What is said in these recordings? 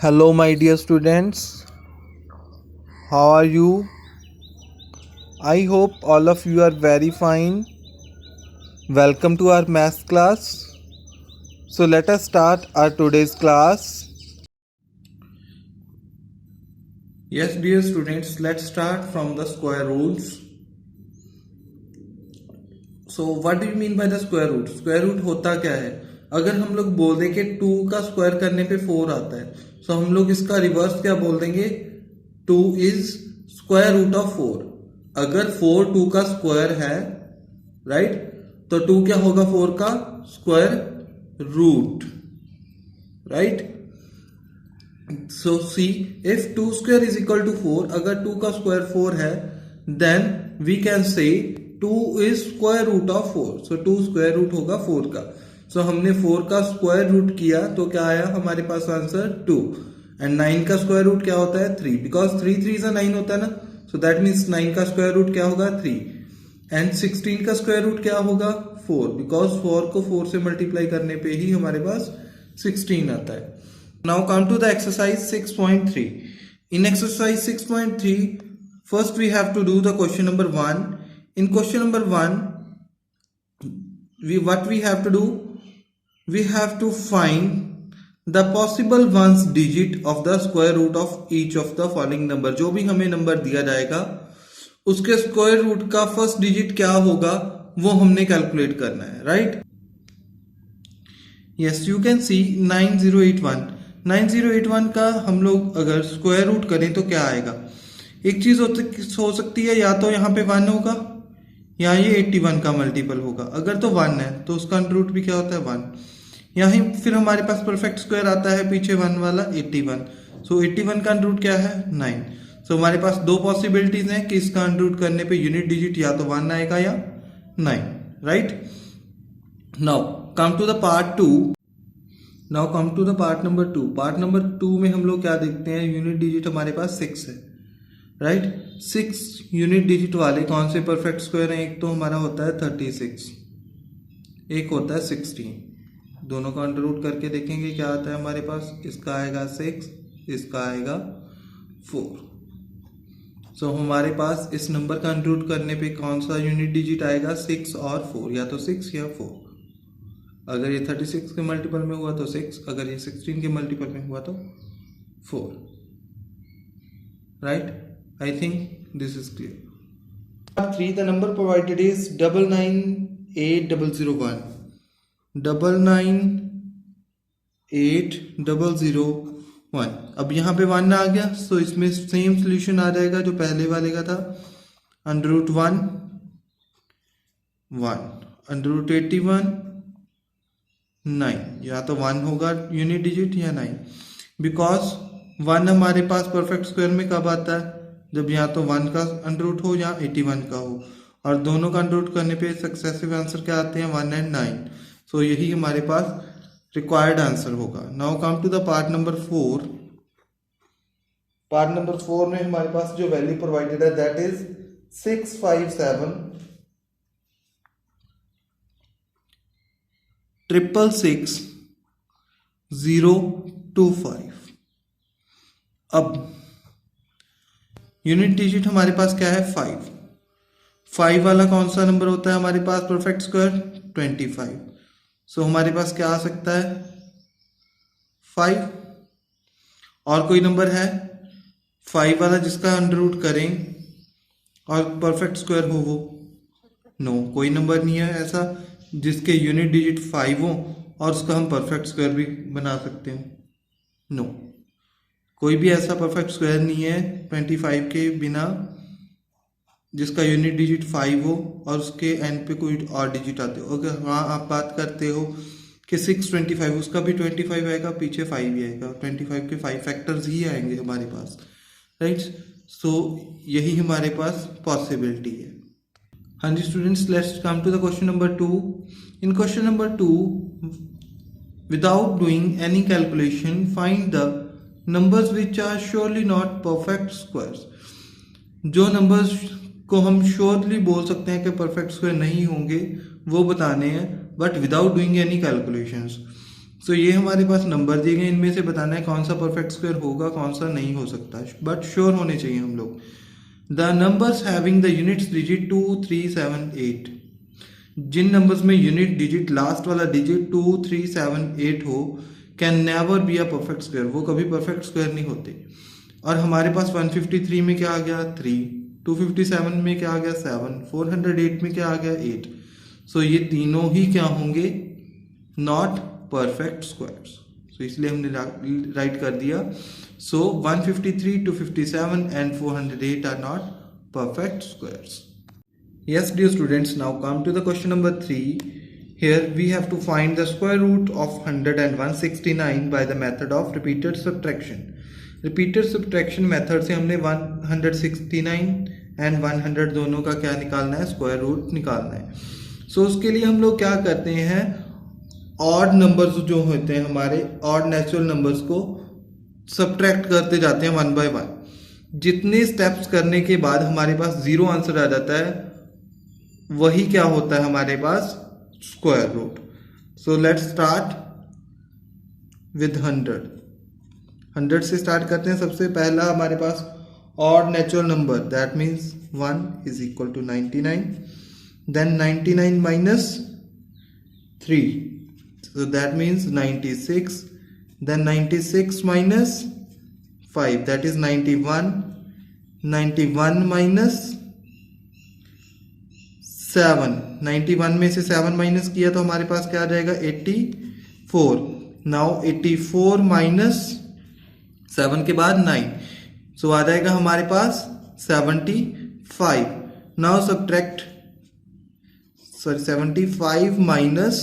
Hello, my dear students. How are you? I hope all of you are very fine. Welcome to our math class. So, let us start our today's class. Yes, dear students, let's start from the square roots. So, what do you mean by the square root? Square root होता क्या है? अगर हम लोग बोल दें कि 2 का स्क्वायर करने पे 4 आता है, तो हम लोग इसका रिवर्स क्या बोल देंगे? 2 इज स्क्वायर रूट ऑफ 4. अगर 4 2 का स्क्वायर है, राइट, तो 2 क्या होगा? 4 का square root, right. So see, if 2 square is equal to 4, अगर 2 का स्क्वायर 4 है, then we can say 2 is square root of 4. सो 2 स्क्वायर रूट होगा 4 का. सो हमने 4 का स्क्वायर रूट किया तो क्या आया हमारे पास आंसर? 2. एंड 9 का स्क्वायर रूट क्या होता है? 3. बिकॉज 3 3 से 9 होता है ना. सो दैट मीन्स 9 का स्क्वायर रूट क्या होगा? 3. एंड 16 का स्क्वायर रूट क्या होगा? 4. बिकॉज 4 को 4 से मल्टीप्लाई करने पे ही हमारे पास 16 आता है. Now come to the exercise 6.3. In exercise 6.3, first we have to do the question number 1. In question number 1, what we have to do? We have to find the possible ones digit of the square root of each of the following number. जो भी हमें number दिया जाएगा उसके square root का first digit क्या होगा वो हमने कैलकुलेट करना है, right. Yes, you can see 9081. 9081 का हम लोग अगर स्क्वायर रूट करें तो क्या आएगा? एक चीज हो सकती है, या तो यहाँ पे 1 होगा या ये 81 का मल्टीपल होगा. अगर तो 1 है तो उसका अंडर रूट भी क्या होता है? 1. यहीं फिर हमारे पास परफेक्ट स्क्वायर आता है पीछे 1 वाला, 81. सो 81 का अंडर रूट क्या है? 9. सो हमारे पास दो पॉसिबिलिटीज हैं कि इसका अंडर रूट करने पे यूनिट डिजिट या तो 1 आएगा या 9, right. Now come to the part 2. Now come to the part number 2. Part number 2 में हम लोग क्या देखते हैं? यूनिट डिजिट हमारे पास 6 है, राइट. 6 यूनिट डिजिट वाले कौन से परफेक्ट स्क्वायर हैं? एक तो हमारा होता है 36, एक होता है 16. दोनों का अंडर रूट करके देखेंगे क्या आता है हमारे पास. इसका आएगा 6, इसका आएगा 4. सो हमारे पास इस नंबर का अंडर रूट करने पे कौन सा यूनिट डिजिट आएगा? 6 और 4, या तो 6 या 4. अगर ये 36 के मल्टीपल में हुआ तो 6, अगर ये 16 के मल्टीपल में हुआ तो 4, right. I think this is clear. Part 3, the number provided is 998001. 998001. अब यहाँ पे 1 आ गया, so इसमें सेम सोल्यूशन आ जाएगा जो पहले वाले का था. Under root 1 under root 81 9. या तो 1 होगा यूनिट डिजिट या 9, बिकॉज 1 हमारे पास परफेक्ट स्क्वायर में कब आता है? जब या तो 1 का अंडर रूट हो या 81 का हो, और दोनों का अंडर रूट करने पे सक्सेसिव आंसर क्या आते हैं? 1 एंड 9. सो यही हमारे पास रिक्वायर्ड आंसर होगा. Now come to the part number 4. Part number 4 में हमारे पास जो वैल्यू प्रोवाइडेड है दैट इज 657 666 025. अब यूनिट डिजिट हमारे पास क्या है? 5. 5 वाला कौन सा नंबर होता है हमारे पास परफेक्ट स्क्वायर? 25. सो हमारे पास क्या आ सकता है? 5. और कोई नंबर है 5 वाला जिसका अंडर रूट करें और परफेक्ट स्क्वायर हो वो? नो, कोई नंबर नहीं है ऐसा जिसके यूनिट डिजिट 5 हो और उसका हम परफेक्ट स्क्वायर भी बना सकते हो. नो, कोई भी ऐसा परफेक्ट स्क्वायर नहीं है 25 के बिना जिसका यूनिट डिजिट 5 हो और उसके एंड पे कोई और डिजिट आते हो. अगर हाँ आप बात करते हो कि 625, उसका भी 25 आएगा, पीछे 5 ही आएगा. 25 के 5 फैक्टर्स ही आएंगे हमारे पास, राइट. सो यही हमारे पास पॉसिबिलिटी है. हाँ जी students, let's come to the question number 2. In question number 2, without doing any calculation find the numbers which are surely not perfect squares. जो नंबर्स को हम श्योरली बोल सकते हैं कि परफेक्ट स्क्वायर नहीं होंगे वो बताने हैं, but without doing any calculations. So ये हमारे पास नंबर दिए गए, इनमें से बताना है कौन सा परफेक्ट स्क्वायर होगा, कौन सा नहीं हो सकता, बट श्योर होने चाहिए हम लोग। The numbers having the units digit 2, 3, 7, 8, जिन नंबर्स में यूनिट डिजिट लास्ट वाला डिजिट 2, 3, 7, 8 हो, can never be a perfect square, वो कभी परफेक्ट स्क्वायर नहीं होते। और हमारे पास 153 में क्या आ गया 3, 257 में क्या आ गया 7, 408 में क्या आ गया 8। सो ये तीनों ही क्या होंगे, नॉट परफेक्ट स्क्वायर्स। सो इसलिए हमने राइट कर दिया। So 153, 257 and 408 are not perfect squares. Yes, dear students, now come to the question number 3. Here we have to find the square root of 100 and 169 by the method of repeated subtraction. Repeated subtraction method से हमने 169 and 100 दोनों का क्या निकालना है, square root निकालना है। सो उसके लिए हम लोग क्या करते हैं, ऑड नंबर्स जो होते हैं हमारे, ऑड नेचुरल नंबर्स को सब्ट्रैक्ट करते जाते हैं वन बाय वन। जितने स्टेप्स करने के बाद हमारे पास जीरो आंसर आ जाता है, वही क्या होता है हमारे पास, square root. So let's start with 100 से स्टार्ट करते हैं। सबसे पहला हमारे पास odd natural number, that means 1 is equal to 99, then 99 minus 3, so that means 96, then 96 minus 5, that is 91, 91 minus 7, 91 में से 7 माइनस किया तो हमारे पास क्या आ जाएगा 84। नाउ 84 माइनस 7 के बाद 9, सो आ जाएगा हमारे पास 75। नाउ सब्ट्रैक्ट, सॉरी 75 माइनस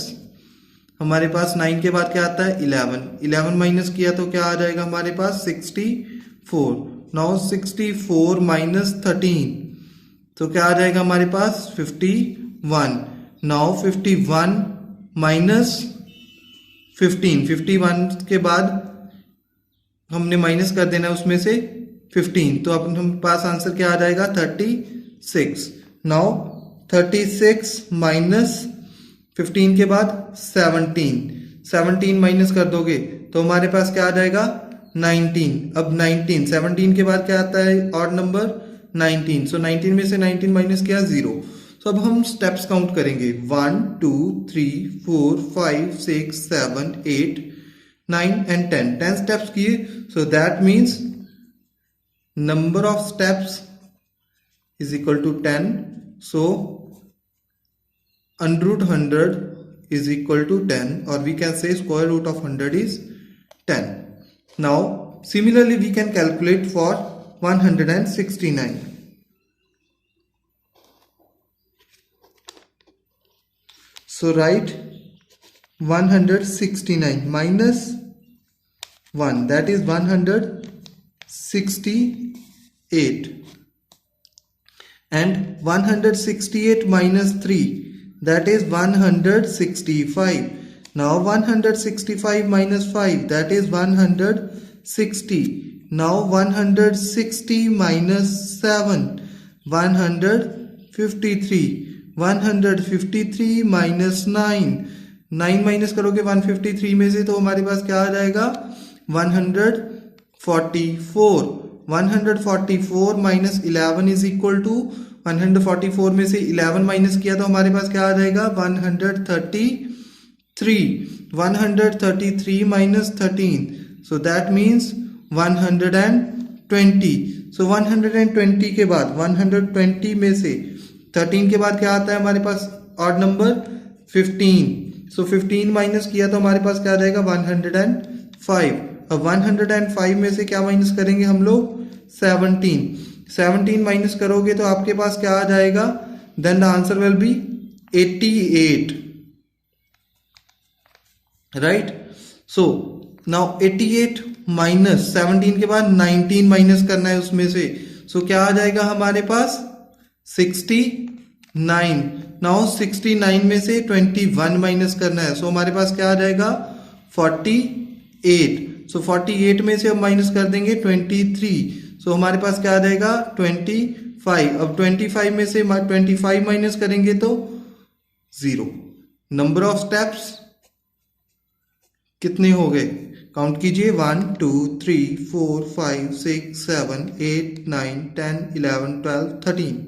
हमारे पास 9 के बाद क्या आता है 11, 11 माइनस किया तो क्या आ जाएगा हमारे पास 64। नाउ 64 माइनस 13, तो क्या आ जाएगा हमारे पास 51। नाउ 51 माइनस 15, 51 के बाद हमने माइनस कर देना उसमें से 15, तो अपन हम पास आंसर क्या आ जाएगा 36। नाउ 36 माइनस 15 के बाद 17, 17 माइनस कर दोगे तो हमारे पास क्या आ जाएगा 19। अब 19, 17 के बाद क्या आता है ऑड नंबर 19, सो 19 में से 19 माइनस किया 0। सो अब हम स्टेप्स काउंट करेंगे 1, 2, 3, 4, 5, 6, 7, 8, 9 एंड 10 स्टेप्स किए। So that means number of steps is equal to 10। So under root 100 is equal to 10, or we can say square root of 100 is 10. Now similarly we can calculate for 169. So write 169 minus 1, that is 168, and 168 minus 3, that is 165. Now 165 minus 5, that is 160. Now 160 minus 7, 153. 153 minus 9, 9 minus करोगे 153 में से तो हमारे पास क्या आ जाएगा 144। 144 minus 11 is equal to 144 में से 11 माइनस किया तो हमारे पास क्या आ जाएगा 133। 133 माइनस 13, सो दैट मीन्स 120। सो 120 के बाद 120 में से 13 के बाद क्या आता है हमारे पास ऑड नंबर 15। सो 15 माइनस किया तो हमारे पास क्या आ जाएगा 105। अब 105 में से क्या माइनस करेंगे हम लोग 17 माइनस करोगे तो आपके पास क्या आ जाएगा, then the answer will be 88, right. So now 88 minus 17 के बाद 19 माइनस करना है उसमें से, सो क्या आ जाएगा हमारे पास 69। नाउ 69 में से 21 माइनस करना है, सो हमारे पास क्या आ जाएगा 48। सो 48 में से हम माइनस कर देंगे 23, सो हमारे पास क्या आ जाएगा 25। अब 25 में से 25 माइनस करेंगे तो 0। नंबर ऑफ स्टेप्स कितने हो गए, काउंट कीजिए, 1 2 3 4 5 6 7 8 9 10 11 12 13.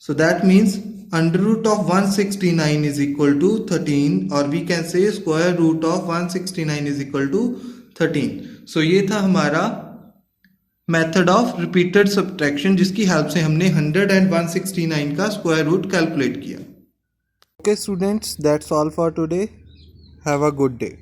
So that means under root of 169 is equal to 13, or we can say square root of 169 is equal to 13. So ये था हमारा मेथड ऑफ रिपीटेड सब्ट्रैक्शन, जिसकी हेल्प से हमने 100 and 169 का स्क्वायर रूट कैलकुलेट किया. Okay students, that's all for today. Have a good day.